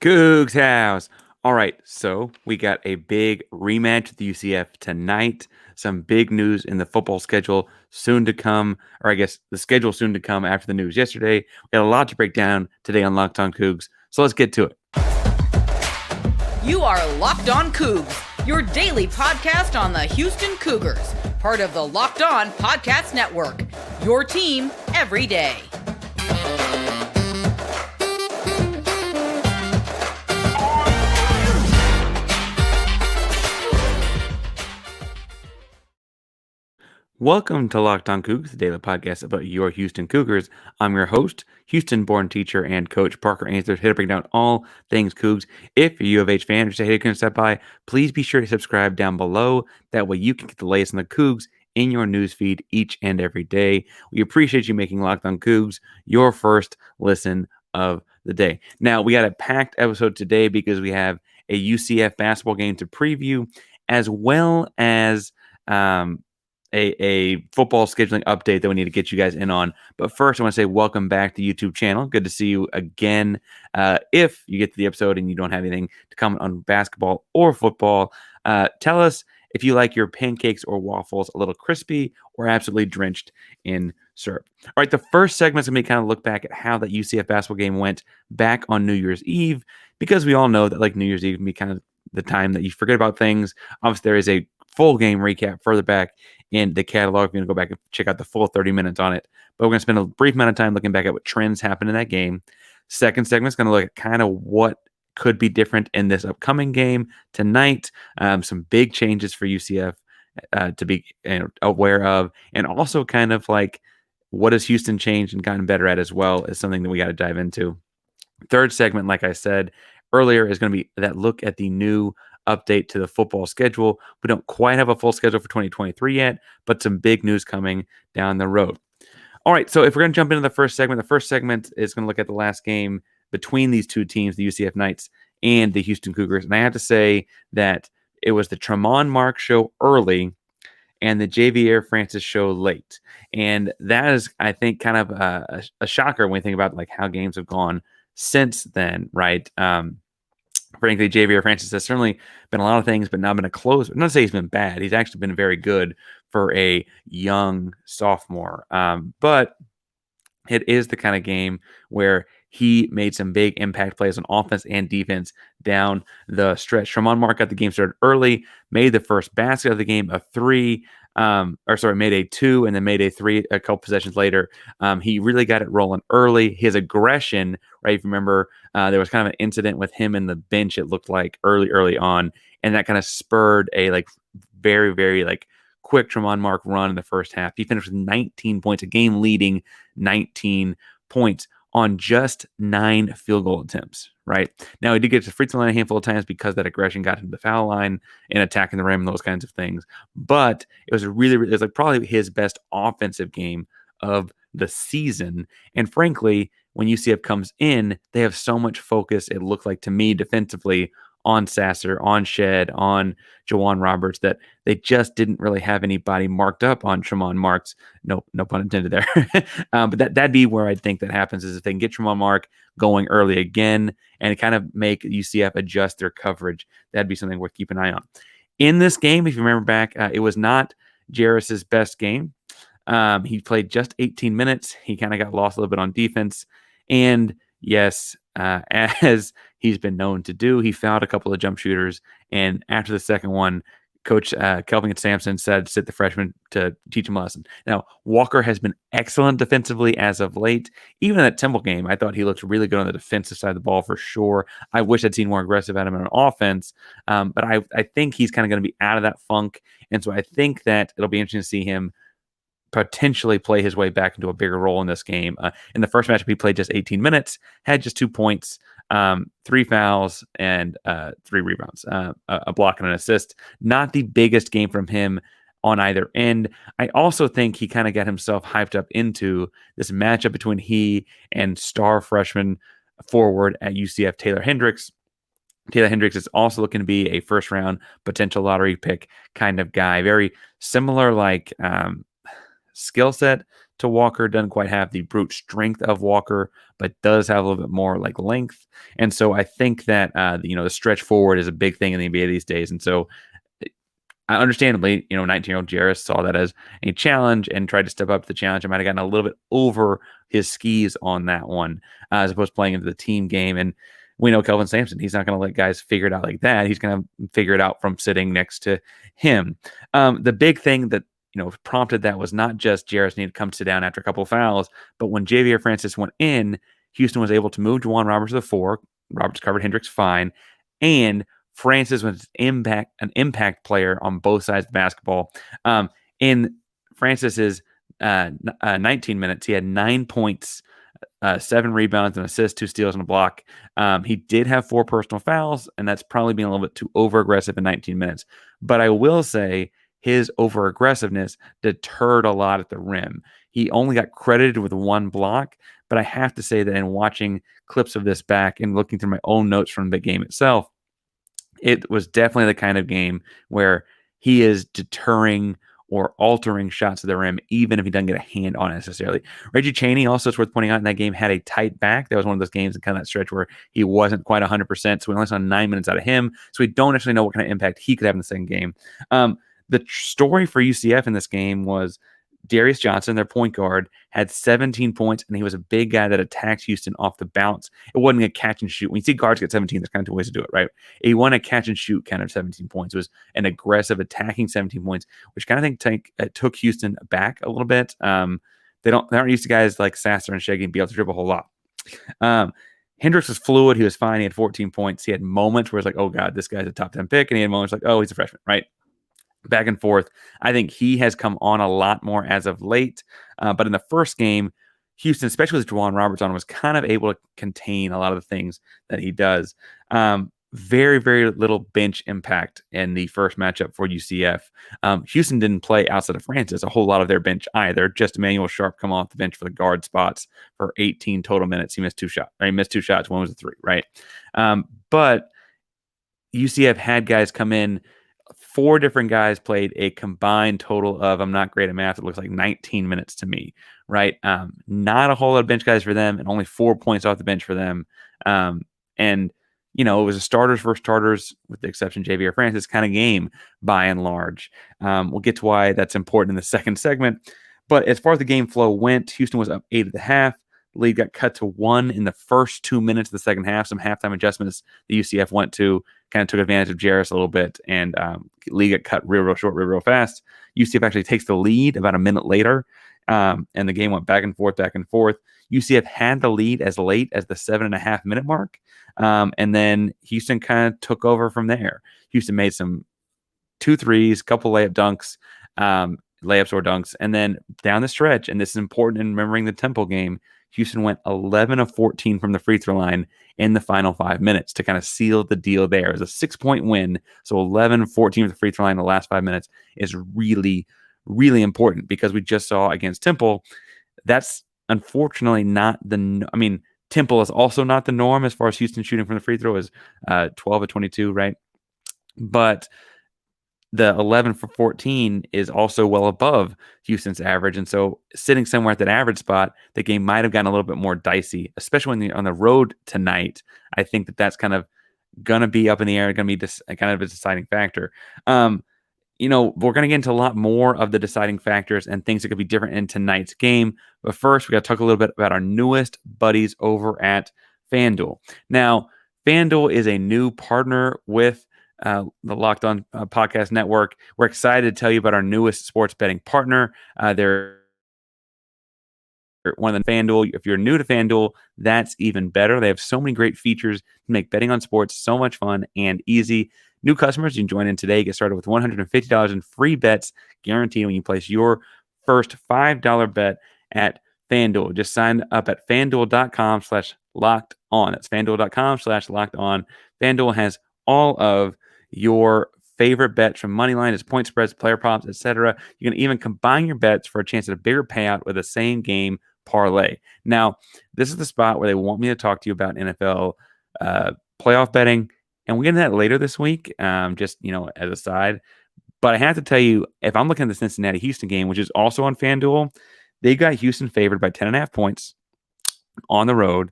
Coogs House. All right, so we got a big rematch with UCF tonight. Some big news in the football schedule soon to come, or I guess the schedule soon to come after the news yesterday. We got a lot to break down today on Locked On Cougs, so let's get to it. You are Locked On Cougs, your daily podcast on the Houston Cougars, part of the Locked On Podcast Network, your team every day. Welcome to Locked On Cougs, the daily podcast about your Houston Cougars. I'm your host, Houston-born teacher and coach Parker Ainsworth, here to bring down all things Cougs. If you're a U of H fan or say, hey, can step by, please be sure to subscribe down below. That way you can get the latest on the Cougs in your newsfeed each and every day. We appreciate you making Locked On Cougs your first listen of the day. Now, we got a packed episode today because we have a UCF basketball game to preview, as well as a football scheduling update that we need to get you guys in on. But first, I want to say welcome back to the YouTube channel. Good to see you again. If you get to the episode and you don't have anything to comment on basketball or football, tell us if you like your pancakes or waffles a little crispy or absolutely drenched in syrup. All right, the first segment is going to be kind of look back at how that UCF basketball game went back on New Year's Eve, because we all know that like New Year's Eve can be kind of the time that you forget about things. Obviously, there is a full game recap further back in the catalog. We're going to go back and check out the full 30 minutes on it. But we're going to spend a brief amount of time looking back at what trends happened in that game. Second segment is going to look at kind of what could be different in this upcoming game tonight. Some big changes for UCF to be aware of. And also kind of like what has Houston changed and gotten better at as well is something that we got to dive into. Third segment, like I said earlier, is going to be that look at the new update to the football schedule. We don't quite have a full schedule for 2023 yet, but some big news coming down the road. All right, so if we're going to jump into the first segment is going to look at the last game between these two teams, the UCF Knights and the Houston Cougars. And I have to say that it was the Tramon Mark show early and the Javier Francis show late. And that is, I think, kind of a shocker when you think about like how games have gone since then, right? Frankly, Javier Francis has certainly been a lot of things, but not been a closer. Not to say he's been bad. He's actually been very good for a young sophomore. But it is the kind of game where he made some big impact plays on offense and defense down the stretch. Tramon Mark got the game started early, made the first basket of the game, made a 2 and then made a 3 a couple possessions later. He really got it rolling early. His aggression, right? If you remember, there was kind of an incident with him in the bench, it looked like early on, and that kind of spurred a like very, very like quick Tramon Mark run in the first half. He finished with 19 points, a game leading 19 points on just 9 field goal attempts, right? Now, he did get to the free throw line a handful of times because that aggression got him to the foul line and attacking the rim and those kinds of things. But it was it was like probably his best offensive game of the season. And frankly, when UCF comes in, they have so much focus, it looked like to me defensively, on Sasser, on Shead, on Jamal Roberts, that they just didn't really have anybody marked up on Tramon Mark's. No pun intended there. But that'd be where I think that happens, is if they can get Tramon Mark going early again and kind of make UCF adjust their coverage, that'd be something worth keeping an eye on. In this game, if you remember back, it was not Jarace's best game. He played just 18 minutes. He kind of got lost a little bit on defense. And yes, as he's been known to do, he fouled a couple of jump shooters. And after the second one, Coach Kelvin Sampson said sit the freshman to teach him a lesson. Now, Walker has been excellent defensively as of late. Even in that Temple game, I thought he looked really good on the defensive side of the ball for sure. I wish I'd seen more aggressive at him on offense. But I think he's kind of going to be out of that funk. And so I think that it'll be interesting to see him potentially play his way back into a bigger role in this game. In the first matchup, he played just 18 minutes, had just 2 points, 3 fouls, and 3 rebounds, a block and an assist. Not the biggest game from him on either end. I also think he kind of got himself hyped up into this matchup between he and star freshman forward at UCF, Taylor Hendricks. Taylor Hendricks is also looking to be a first-round potential lottery pick kind of guy. Very similar, like skill set to Walker, doesn't quite have the brute strength of Walker, but does have a little bit more like length. And so I think that, the stretch forward is a big thing in the NBA these days. And so understandably, 19-year-old Jarace saw that as a challenge and tried to step up to the challenge. I might have gotten a little bit over his skis on that one, as opposed to playing into the team game. And we know Kelvin Sampson, he's not going to let guys figure it out like that. He's going to figure it out from sitting next to him. The big thing that prompted that was not just Jarace needed to come sit down after a couple of fouls, but when Xavier Francis went in, Houston was able to move Juwan Roberts to the 4. Roberts covered Hendricks fine, and Francis was an impact player on both sides of basketball. In Francis's 19 minutes, he had 9 points, 7 rebounds, an assist, 2 steals, and a block. He did have 4 personal fouls, and that's probably being a little bit too over-aggressive in 19 minutes. But I will say his over-aggressiveness deterred a lot at the rim. He only got credited with 1 block, but I have to say that in watching clips of this back and looking through my own notes from the game itself, it was definitely the kind of game where he is deterring or altering shots to the rim, even if he doesn't get a hand on it necessarily. Reggie Chaney, also, it's worth pointing out, in that game had a tight back. That was one of those games in kind of that stretch where he wasn't quite 100%, so we only saw 9 minutes out of him, so we don't actually know what kind of impact he could have in the second game. The story for UCF in this game was Darius Johnson, their point guard, had 17 points, and he was a big guy that attacked Houston off the bounce. It wasn't a catch and shoot. When you see guards get 17, there's kind of 2 ways to do it, right? He won a catch and shoot kind of 17 points. It was an aggressive attacking 17 points, which kind of think took Houston back a little bit. They aren't used to guys like Sasser and Shead being able to dribble a whole lot. Hendricks was fluid. He was fine. He had 14 points. He had moments where it's like, oh, God, this guy's a top 10 pick. And he had moments like, oh, he's a freshman, right? Back and forth. I think he has come on a lot more as of late. But in the first game, Houston, especially with Juwan Roberts on, was kind of able to contain a lot of the things that he does. Very, very little bench impact in the first matchup for UCF. Houston didn't play outside of Francis a whole lot of their bench either. Just Emmanuel Sharp come off the bench for the guard spots for 18 total minutes. He missed 2 shots. He missed 2 shots. One was a 3, right? But UCF had guys come in. 4 different guys played a combined total of, I'm not great at math, it looks like 19 minutes to me, right? Not a whole lot of bench guys for them, and only 4 points off the bench for them. And, it was a starters versus starters, with the exception of Xavier Francis, kind of game by and large. We'll get to why that's important in the second segment. But as far as the game flow went, Houston was up 8 at the half. The lead got cut to 1 in the first 2 minutes of the second half. Some halftime adjustments the UCF went to kind of took advantage of Jarace a little bit, and lead got cut real short, real fast. UCF actually takes the lead about a minute later, and the game went back and forth. UCF had the lead as late as the 7.5 minute mark, and then Houston kind of took over from there. Houston made some 2 threes, couple layups or dunks, and then down the stretch, and this is important in remembering the Temple game, Houston went 11 of 14 from the free throw line in the final 5 minutes to kind of seal the deal there. It was a 6-point win, so 11 of 14 from the free throw line in the last 5 minutes is really, really important, because we just saw against Temple, that's unfortunately not Temple is also not the norm as far as Houston shooting from the free throw is 12 of 22, right? But the 11 for 14 is also well above Houston's average. And so sitting somewhere at that average spot, the game might have gotten a little bit more dicey, especially when you're on the road tonight. I think that that's kind of going to be up in the air, going to be kind of a deciding factor. We're going to get into a lot more of the deciding factors and things that could be different in tonight's game. But first, we got to talk a little bit about our newest buddies over at FanDuel. Now, FanDuel is a new partner with the Locked On Podcast Network. We're excited to tell you about our newest sports betting partner. They're one of the FanDuel. If you're new to FanDuel, that's even better. They have so many great features to make betting on sports so much fun and easy. New customers, you can join in today. Get started with $150 in free bets guaranteed when you place your first $5 bet at FanDuel. Just sign up at FanDuel.com/locked-on. That's FanDuel.com/locked-on. FanDuel has all of your favorite bets, from money line to point spreads, player props, etc. You can even combine your bets for a chance at a bigger payout with a same game parlay. Now, this is the spot where they want me to talk to you about NFL playoff betting, and we'll get into that later this week, just as a side. But I have to tell you, if I'm looking at the Cincinnati-Houston game, which is also on FanDuel, They got Houston favored by 10.5 points on the road,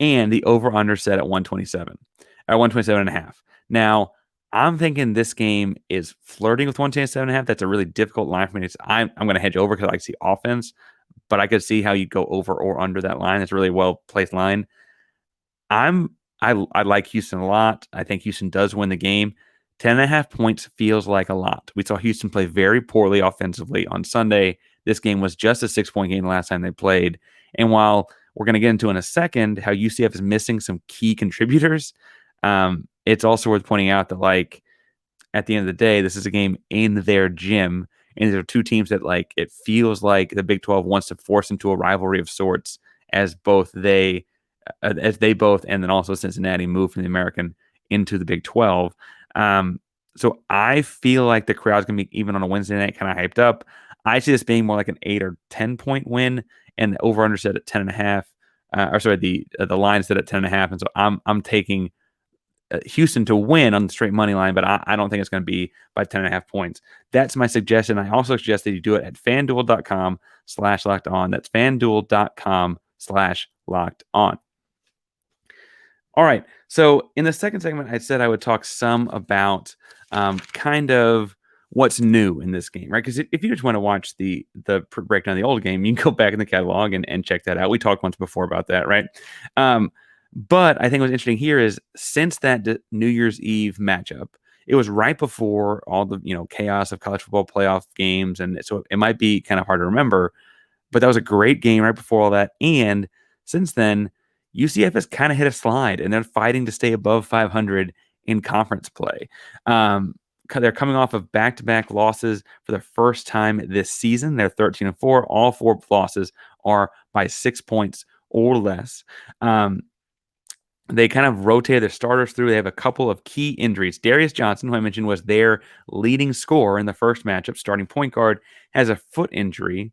and the over-under set at 127, or 127.5. Now, I'm thinking this game is flirting with 127.5. That's a really difficult line for me. I'm going to hedge over because I see offense, but I could see how you go over or under that line. It's a really well-placed line. I like Houston a lot. I think Houston does win the game. 10.5 points feels like a lot. We saw Houston play very poorly offensively on Sunday. This game was just a 6-point game the last time they played. And while we're going to get into in a second how UCF is missing some key contributors, it's also worth pointing out that, like, at the end of the day, this is a game in their gym, and there are two teams that, like, it feels like the Big 12 wants to force into a rivalry of sorts as they both, and then also Cincinnati, move from the American into the Big 12. So I feel like the crowd's going to be, even on a Wednesday night, kind of hyped up. I see this being more like an 8 or 10-point win, and the over-under set at 10.5. The line set at 10.5, and so I'm taking Houston to win on the straight money line, but I don't think it's going to be by 10.5 points. That's my suggestion. I also suggest that you do it at fanduel.com/locked-on. That's fanduel.com/locked-on. All right. So in the second segment, I said I would talk some about kind of what's new in this game, right? Because if you just want to watch the breakdown of the old game, you can go back in the catalog and check that out. We talked once before about that, right? But I think what's interesting here is since that New Year's Eve matchup, it was right before all the chaos of college football playoff games, and so it might be kind of hard to remember. But that was a great game right before all that, and since then, UCF has kind of hit a slide, and they're fighting to stay above 500 in conference play. They're coming off of back-to-back losses for the first time this season. They're 13-4. All 4 losses are by 6 points or less. They kind of rotated their starters through. They have a couple of key injuries. Darius Johnson, who I mentioned was their leading scorer in the first matchup, starting point guard, has a foot injury.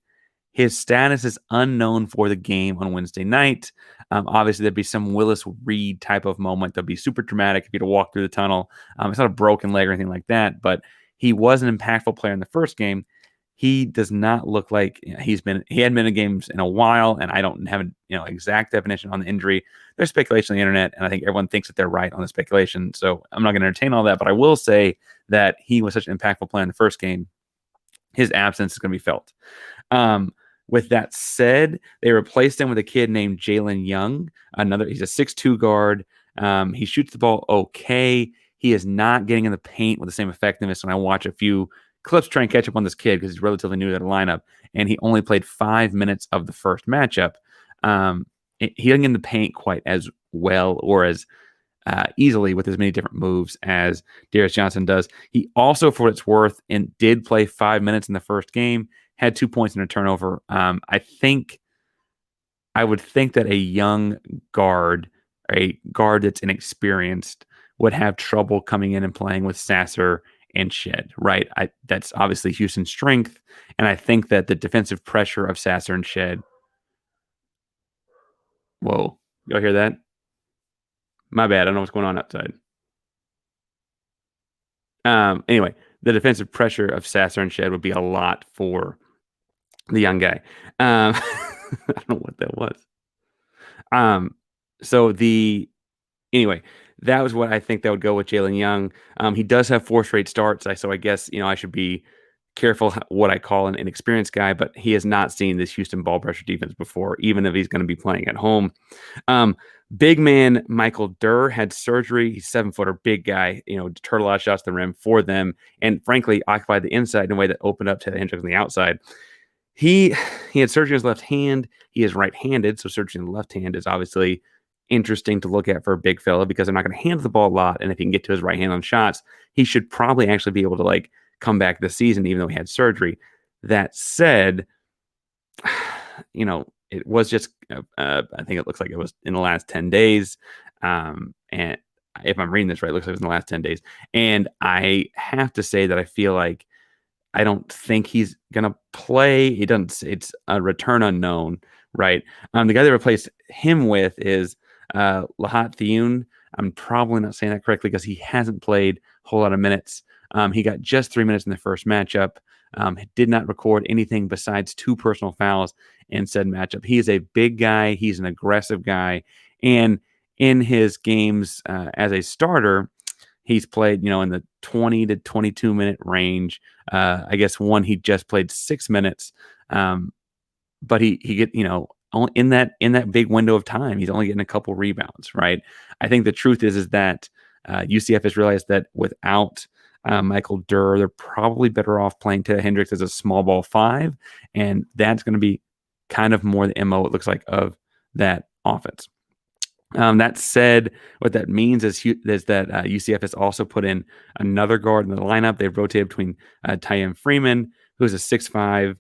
His status is unknown for the game on Wednesday night. Obviously, there'd be some Willis Reed type of moment that'd be super dramatic if you had to walk through the tunnel. It's not a broken leg or anything like that, but he was an impactful player in the first game. He does not look like he hadn't been in games in a while, and I don't have an exact definition on the injury. There's speculation on the internet, and I think everyone thinks that they're right on the speculation. So I'm not going to entertain all that, but I will say that he was such an impactful player in the first game. His absence is going to be felt. With that said, they replaced him with a kid named Jalen Young. He's a 6'2" guard. He shoots the ball okay. He is not getting in the paint with the same effectiveness. When I watch a few clips, try and catch up on this kid because he's relatively new to the lineup, and he only played 5 minutes of the first matchup. He doesn't get in the paint quite as well or as easily with as many different moves as Darius Johnson does. He also, for what it's worth, did play 5 minutes in the first game, had 2 points and a turnover. I would think that a young guard, a guard that's inexperienced, would have trouble coming in and playing with Sasser and Shead, right? That's obviously Houston's strength, and I think that the defensive pressure of Sasser and Shead. Whoa, y'all hear that? My bad. I don't know what's going on outside. Anyway, the defensive pressure of Sasser and Shead would be a lot for the young guy. I don't know what that was. Anyway, that was what I think that would go with Jalen Young. He does have 4 straight starts, so I guess I should be careful what I call an inexperienced guy, but he has not seen this Houston ball pressure defense before, even if he's going to be playing at home. Big man Michael Durr had surgery. He's 7-footer, big guy, turtle a lot of shots to the rim for them, and frankly occupied the inside in a way that opened up to the Hendricks on the outside. He had surgery on his left hand. He is right-handed, so surgery on the left hand is obviously interesting to look at for a big fella because they're not going to handle the ball a lot, and if he can get to his right hand on shots, he should probably actually be able to come back this season, even though he had surgery. That said, it was just, I think it looks like it was in the last 10 days. And if I'm reading this right, it looks like it was in the last 10 days. And I have to say that I feel like I don't think he's going to play. It's a return unknown, right? The guy they replaced him with is Lahat Thioun. I'm probably not saying that correctly because he hasn't played a whole lot of minutes. He got just 3 minutes in the first matchup. Did not record anything besides 2 personal fouls in said matchup. He is a big guy. He's an aggressive guy. And in his games as a starter, he's played, in the 20 to 22 minute range. I guess he just played 6 minutes. But he get, only in that big window of time, he's only getting a couple rebounds, right? I think the truth is that UCF has realized that without Michael Durr, they're probably better off playing Taylor Hendricks as a small ball 5, and that's going to be kind of more the MO, it looks like, of that offense. That said, what that means is that UCF has also put in another guard in the lineup. They've rotated between Tyen Freeman, who's a 6'5",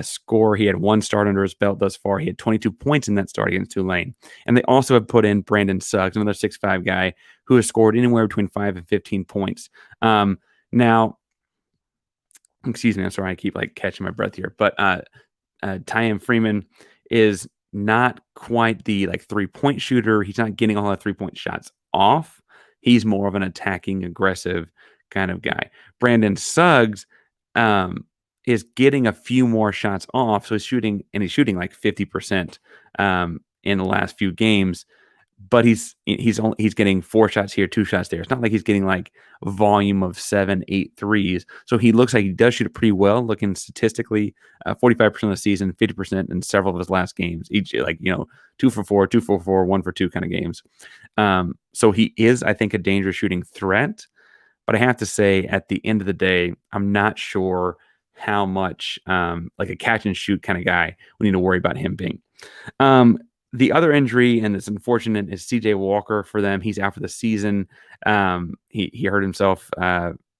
scorer. He had 1 start under his belt thus far. He had 22 points in that start against Tulane. And they also have put in Brandon Suggs, another 6'5" guy who has scored anywhere between 5 and 15 points. Now, excuse me, I'm sorry, I keep catching my breath here, but Tyen Freeman is not quite the 3-point shooter. He's not getting all the 3-point shots off. He's more of an attacking, aggressive kind of guy. Brandon Suggs is getting a few more shots off, so he's shooting like 50% in the last few games. But he's getting 4 shots here, 2 shots there. It's not like he's getting volume of 7, 8 threes. So he looks like he does shoot it pretty well, looking statistically 45% of the season, 50% in several of his last games. Each 2 for 4, 2 for 4, 1 for 2 kind of games. So he is, I think, a dangerous shooting threat. But I have to say, at the end of the day, I'm not sure how much a catch and shoot kind of guy we need to worry about him being. The other injury, and it's unfortunate, is CJ Walker for them. He's out for the season. He hurt himself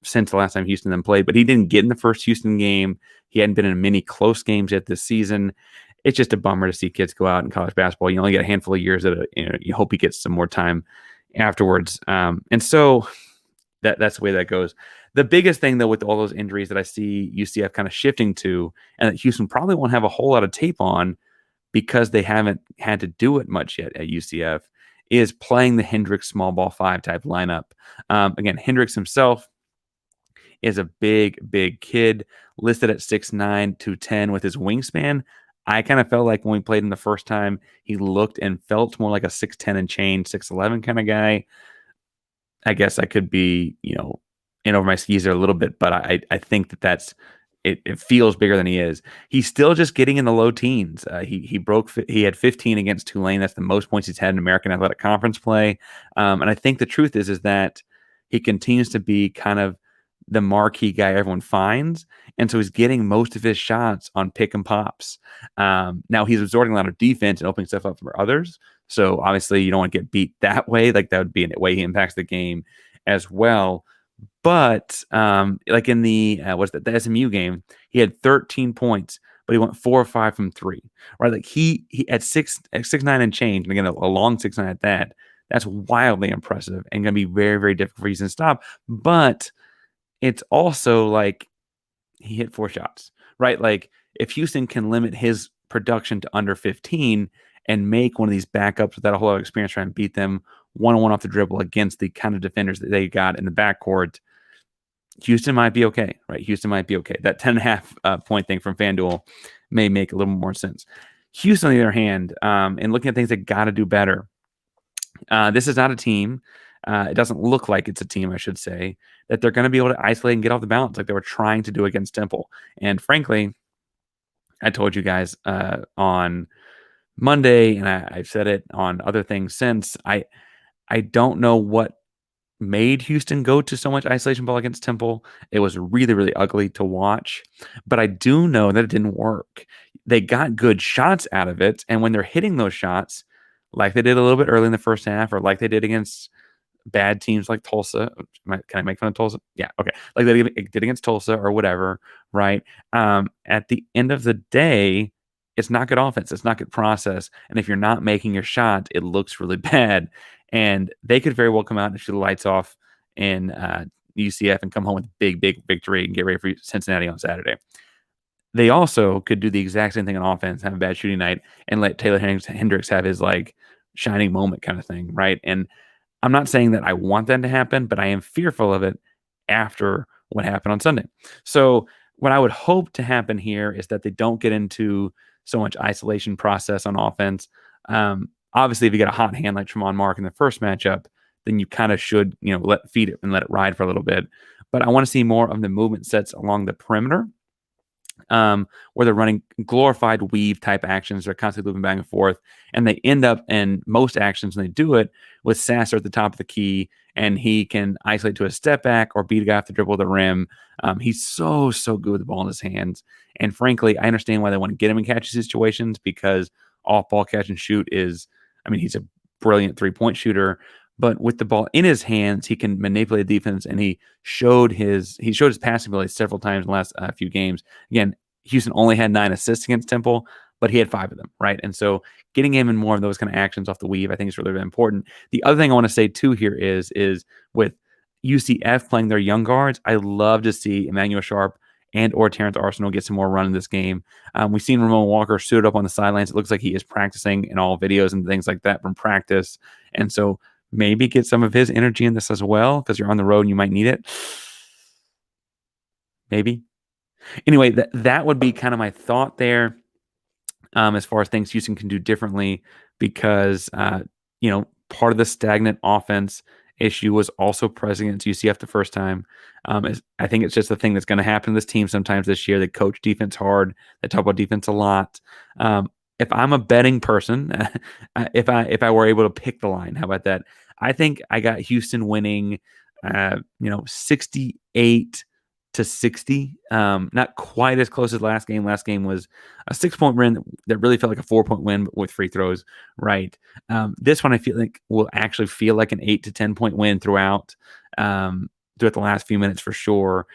since the last time Houston then played, but he didn't get in the first Houston game. He hadn't been in many close games yet this season. It's just a bummer to see kids go out in college basketball. You only get a handful of years that you hope he gets some more time afterwards. And so that's the way that goes. The biggest thing, though, with all those injuries that I see UCF kind of shifting to, and that Houston probably won't have a whole lot of tape on, because they haven't had to do it much yet at UCF, is playing the Hendricks small ball 5 type lineup. Again, Hendricks himself is a big, big kid, listed at 6'9", 210 with his wingspan. I kind of felt like when we played him the first time, he looked and felt more like a 6'10 and change, 6'11 kind of guy. I guess I could be, in over my skis there a little bit, but I think that's it feels bigger than he is. He's still just getting in the low teens. He had 15 against Tulane. That's the most points he's had in American Athletic Conference play. And I think the truth is that he continues to be kind of the marquee guy everyone finds. And so he's getting most of his shots on pick and pops. Now he's absorbing a lot of defense and opening stuff up for others. So obviously you don't want to get beat that way. That would be a way he impacts the game as well. But in the the SMU game, he had 13 points, but he went 4 or 5 from 3. Right, he at 6'9" and change, and again a long 6'9" at that. That's wildly impressive and going to be very, very difficult for Houston to stop. But it's also he hit 4 shots, right? If Houston can limit his production to under 15 and make one of these backups without a whole lot of experience trying to beat them one-on-one off the dribble against the kind of defenders that they got in the backcourt, Houston might be okay, right? Houston might be okay. That 10.5 point thing from FanDuel may make a little more sense. Houston, on the other hand, and looking at things that got to do better, this is not a team. It doesn't look like it's a team, I should say, that they're going to be able to isolate and get off the balance like they were trying to do against Temple. And frankly, I told you guys on Monday, and I've said it on other things since, I don't know what made Houston go to so much isolation ball against Temple. It was really, really ugly to watch. But I do know that it didn't work. They got good shots out of it. And when they're hitting those shots, like they did a little bit early in the first half, or like they did against bad teams like Tulsa. Can I make fun of Tulsa? Yeah, okay. Like they did against Tulsa or whatever, right? At the end of the day, it's not good offense. It's not good process. And if you're not making your shot, it looks really bad. And they could very well come out and shoot the lights off in UCF and come home with a big, big victory and get ready for Cincinnati on Saturday. They also could do the exact same thing on offense, have a bad shooting night, and let Taylor Hendricks have his shining moment kind of thing, right? And I'm not saying that I want that to happen, but I am fearful of it after what happened on Sunday. So what I would hope to happen here is that they don't get into so much isolation process on offense. Obviously, if you get a hot hand like Tramon Mark in the first matchup, then you kind of should, feed it and let it ride for a little bit. But I want to see more of the movement sets along the perimeter, where they're running glorified weave type actions. They're constantly moving back and forth, and they end up in most actions when they do it with Sasser at the top of the key, and he can isolate to a step back or beat a guy off the dribble of the rim. He's so good with the ball in his hands, and frankly, I understand why they want to get him in catch situations, because off ball catch and shoot he's a brilliant 3-point shooter. But with the ball in his hands, he can manipulate defense, and he showed his passing ability several times in the last few games. Again, Houston only had 9 assists against Temple, but he had 5 of them, right? And so getting him in more of those kind of actions off the weave, I think is really, really important. The other thing I want to say too here is with UCF playing their young guards, I love to see Emmanuel Sharp and or Terrence Arsenal get some more run in this game. We've seen Ramon Walker suit up on the sidelines. It looks like he is practicing in all videos and things like that from practice. And so maybe get some of his energy in this as well, because you're on the road and you might need it. Maybe. Anyway, that would be kind of my thought there, as far as things Houston can do differently, because part of the stagnant offense issue was also present against UCF the first time. I think it's just the thing that's going to happen to this team sometimes this year. They coach defense hard. They talk about defense a lot. If I'm a betting person, if I were able to pick the line, how about that? I think I got Houston winning, 68-60. Not quite as close as last game. Last game was a 6-point win that really felt like a 4-point win with free throws, right? This one I feel like will actually feel like an 8 to 10 point win throughout the last few minutes for sure.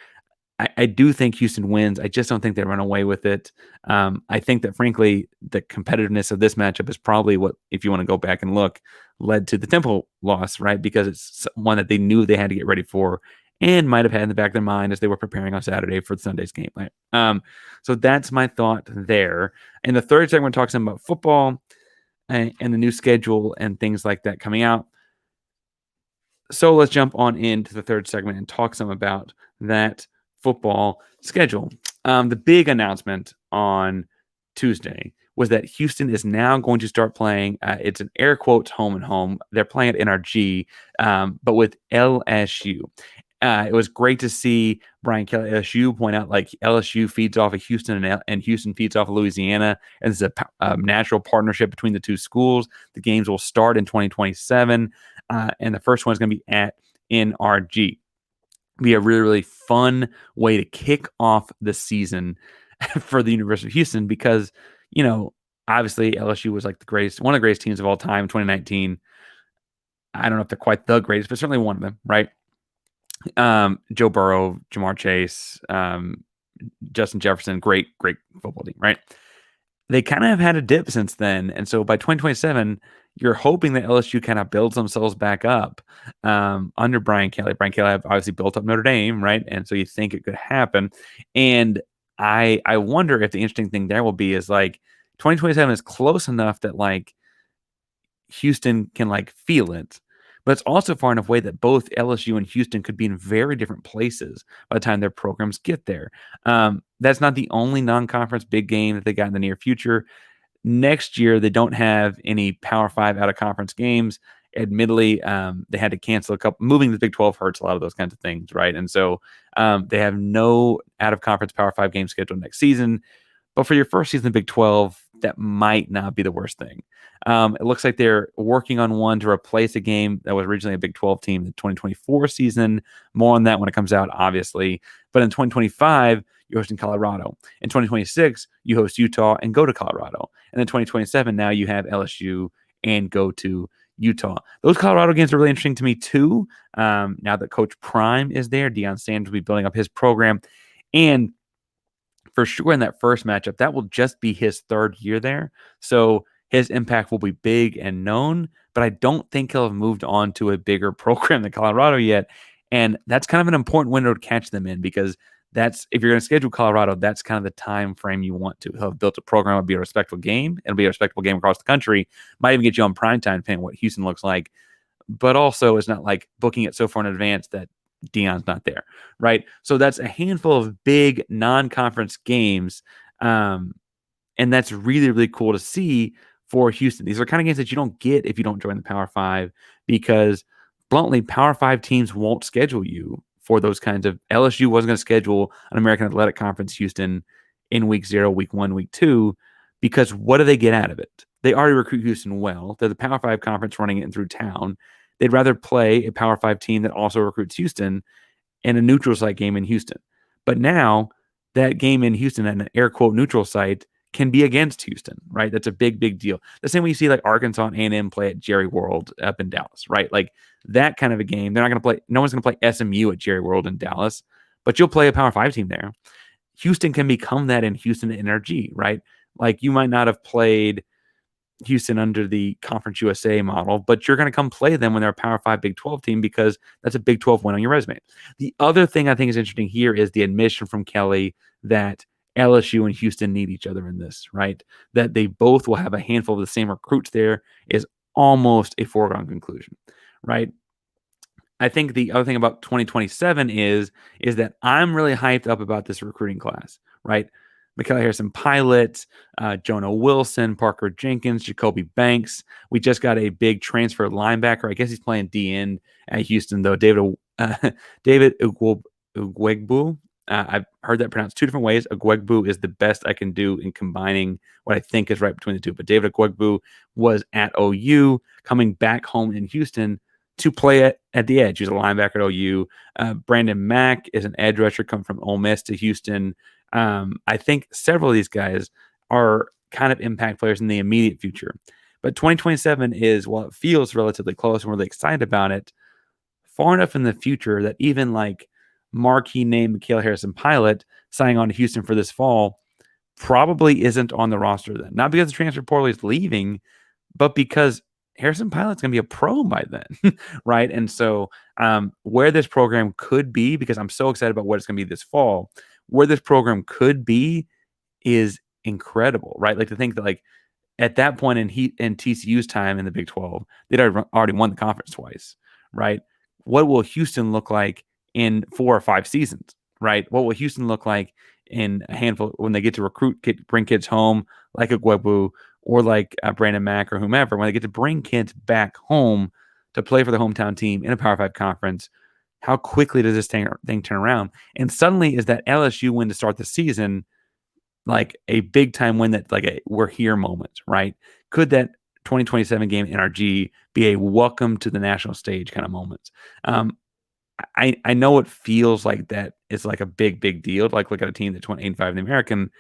I do think Houston wins. I just don't think they run away with it. I think that, frankly, the competitiveness of this matchup is probably what, if you want to go back and look, led to the Temple loss, right? Because it's one that they knew they had to get ready for and might have had in the back of their mind as they were preparing on Saturday for Sunday's game. Right? So that's my thought there. In the third segment, we're talking some about football and the new schedule and things like that coming out. So let's jump on into the third segment and talk some about that football schedule. The big announcement on Tuesday was that Houston is now going to start playing. It's an air quotes home and home. They're playing at NRG, but with LSU. It was great to see Brian Kelly at LSU point out, like, LSU feeds off of Houston and Houston feeds off of Louisiana. And it's a natural partnership between the two schools. The games will start in 2027. And the first one is going to be at NRG. Be a really, really fun way to kick off the season for the University of Houston, because, obviously LSU was like one of the greatest teams of all time in 2019. I don't know if they're quite the greatest, but certainly one of them, right? Joe Burrow, Jamar Chase, Justin Jefferson, great football team, right? They kind of have had a dip since then. And so by 2027, you're hoping that LSU kind of builds themselves back up under Brian Kelly. Brian Kelly obviously built up Notre Dame, right? And so you think it could happen. And I wonder if the interesting thing there will be is, like, 2027 is close enough that, like, Houston can, like, feel it. But it's also far enough away that both LSU and Houston could be in very different places by the time their programs get there. That's not the only non-conference big game that they got in the near future. Next year, they don't have any Power 5 out-of-conference games. Admittedly, they had to cancel a couple. Moving to the Big 12 hurts a lot of those kinds of things, right? And so they have no out-of-conference Power 5 games scheduled next season. But for your first season in the Big 12, that might not be the worst thing. It looks like they're working on one to replace a game that was originally a Big 12 team, the 2024 season. More on that when it comes out, obviously. But in 2025, you're hosting Colorado. In 2026, you host Utah and go to Colorado. And then 2027, now you have LSU and go to Utah. Those Colorado games are really interesting to me too. Now that Coach Prime is there, Deion Sanders will be building up his program. And for sure in that first matchup, that will just be his third year there. So his impact will be big and known, but I don't think he'll have moved on to a bigger program than Colorado yet. And that's kind of an important window to catch them in, because that's, if you're going to schedule Colorado, that's kind of the time frame you want to. He'll have built a program. It'll be a respectable game. It'll be a respectable game across the country. Might even get you on primetime, depending on what Houston looks like. But also, it's not like booking it so far in advance that Deion's not there, right? So that's a handful of big non-conference games, and that's really, really cool to see for Houston. These are kind of games that you don't get if you don't join the Power 5 because, bluntly, Power 5 teams won't schedule you for those kinds of. LSU wasn't going to schedule an American Athletic Conference Houston in week 0, week 1, week 2, because what do they get out of it? They already recruit Houston well. They're the Power 5 conference running it through town. They'd rather play a Power 5 team that also recruits Houston in a neutral site game in Houston. But now that game in Houston at an air quote neutral site can be against Houston, right? That's a big, big deal. The same way you see like Arkansas and A&M play at Jerry World up in Dallas, right? Like that kind of a game. They're not going to play. No one's going to play SMU at Jerry World in Dallas, but you'll play a Power 5 team there. Houston can become that in Houston NRG, right? Like you might not have played Houston under the Conference USA model, but you're going to come play them when they're a Power 5 Big 12 team because that's a Big 12 win on your resume. The other thing I think is interesting here is the admission from Kelly that LSU and Houston need each other in this, right? That they both will have a handful of the same recruits there is almost a foregone conclusion, right? I think the other thing about 2027 is that I'm really hyped up about this recruiting class, right? Michaela Harrison-Pilot, Jonah Wilson, Parker Jenkins, Jacoby Banks. We just got a big transfer linebacker. I guess he's playing D-end at Houston, though. David Ugwegbu. I've heard that pronounced two different ways. Ugwegbu is the best I can do in combining what I think is right between the two. But David Ugwegbu was at OU, coming back home in Houston to play at the edge. He's a linebacker at OU. Brandon Mack is an edge rusher coming from Ole Miss to Houston. I think several of these guys are kind of impact players in the immediate future. But 2027 is, while it feels relatively close and we're really excited about it, far enough in the future that even like marquee name Michaela Harrison-Pilot signing on to Houston for this fall probably isn't on the roster then. Not because the transfer portal is leaving, but because Harrison-Pilot's going to be a pro by then, right? And so where this program could be, because I'm so excited about what it's going to be this fall, where this program could be is incredible, right? Like to think that like at that point in TCU's time in the Big 12, they'd already won the conference twice, right? What will Houston look like in 4 or 5 seasons, right? What will Houston look like in a handful when they get to bring kids home like a Gwebu or like Brandon Mack or whomever, when they get to bring kids back home to play for the hometown team in a Power 5 conference? How quickly does this thing turn around? And suddenly is that LSU win to start the season like a big time win that like a we're here moment, right? Could that 2027 game NRG be a welcome to the national stage kind of moment? I know it feels like that is like a big, big deal. Like look at a team that's won 8-5 in the American,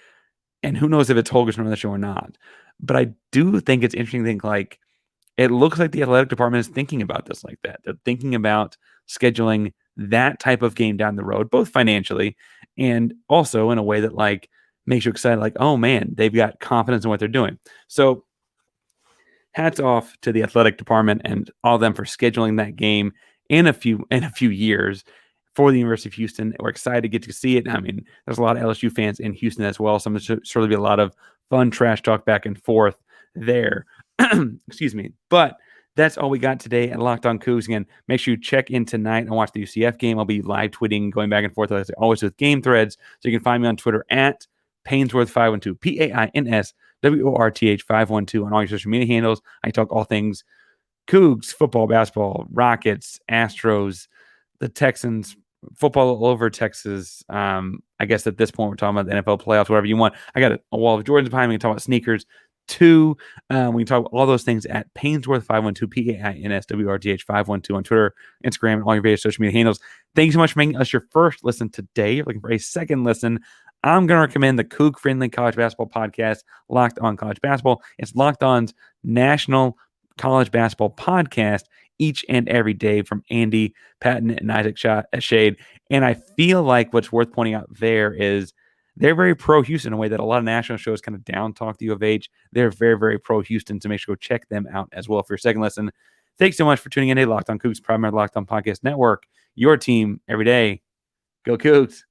and who knows if it's Holgerson on the show or not. But I do think it's interesting to think like it looks like the athletic department is thinking about this like that. They're thinking about scheduling that type of game down the road, both financially and also in a way that like makes you excited. Like, oh man, they've got confidence in what they're doing. So hats off to the athletic department and all of them for scheduling that game in a few years for the University of Houston. We're excited to get to see it. I mean, there's a lot of LSU fans in Houston as well, so I'm sure there'll be a lot of fun trash talk back and forth there. Excuse me. But that's all we got today at Locked On Cougs. Again, make sure you check in tonight and watch the UCF game. I'll be live tweeting, going back and forth, as always, with game threads. So you can find me on Twitter at Painsworth512, PAINSWORTH512 on all your social media handles. I talk all things Cougs, football, basketball, Rockets, Astros, the Texans, football all over Texas. I guess at this point we're talking about the NFL playoffs, whatever you want. I got a wall of Jordans behind me. We can talk about sneakers too. We can talk about all those things at Painsworth512, PAINSWORTH512 on Twitter, Instagram, and all your various social media handles. Thank you so much for making us your first listen today. If you're looking for a second listen, I'm going to recommend the Coug-friendly college basketball podcast, Locked On College Basketball. It's Locked On's national college basketball podcast each and every day from Andy Patton and Isaac Shead. And I feel like what's worth pointing out there is they're very pro-Houston in a way that a lot of national shows kind of down-talk the U of H. They're very, very pro-Houston, so make sure to go check them out as well for your second lesson. Thanks so much for tuning in today. Locked On Cougs, primary Locked On Podcast Network. Your team every day. Go Cougs.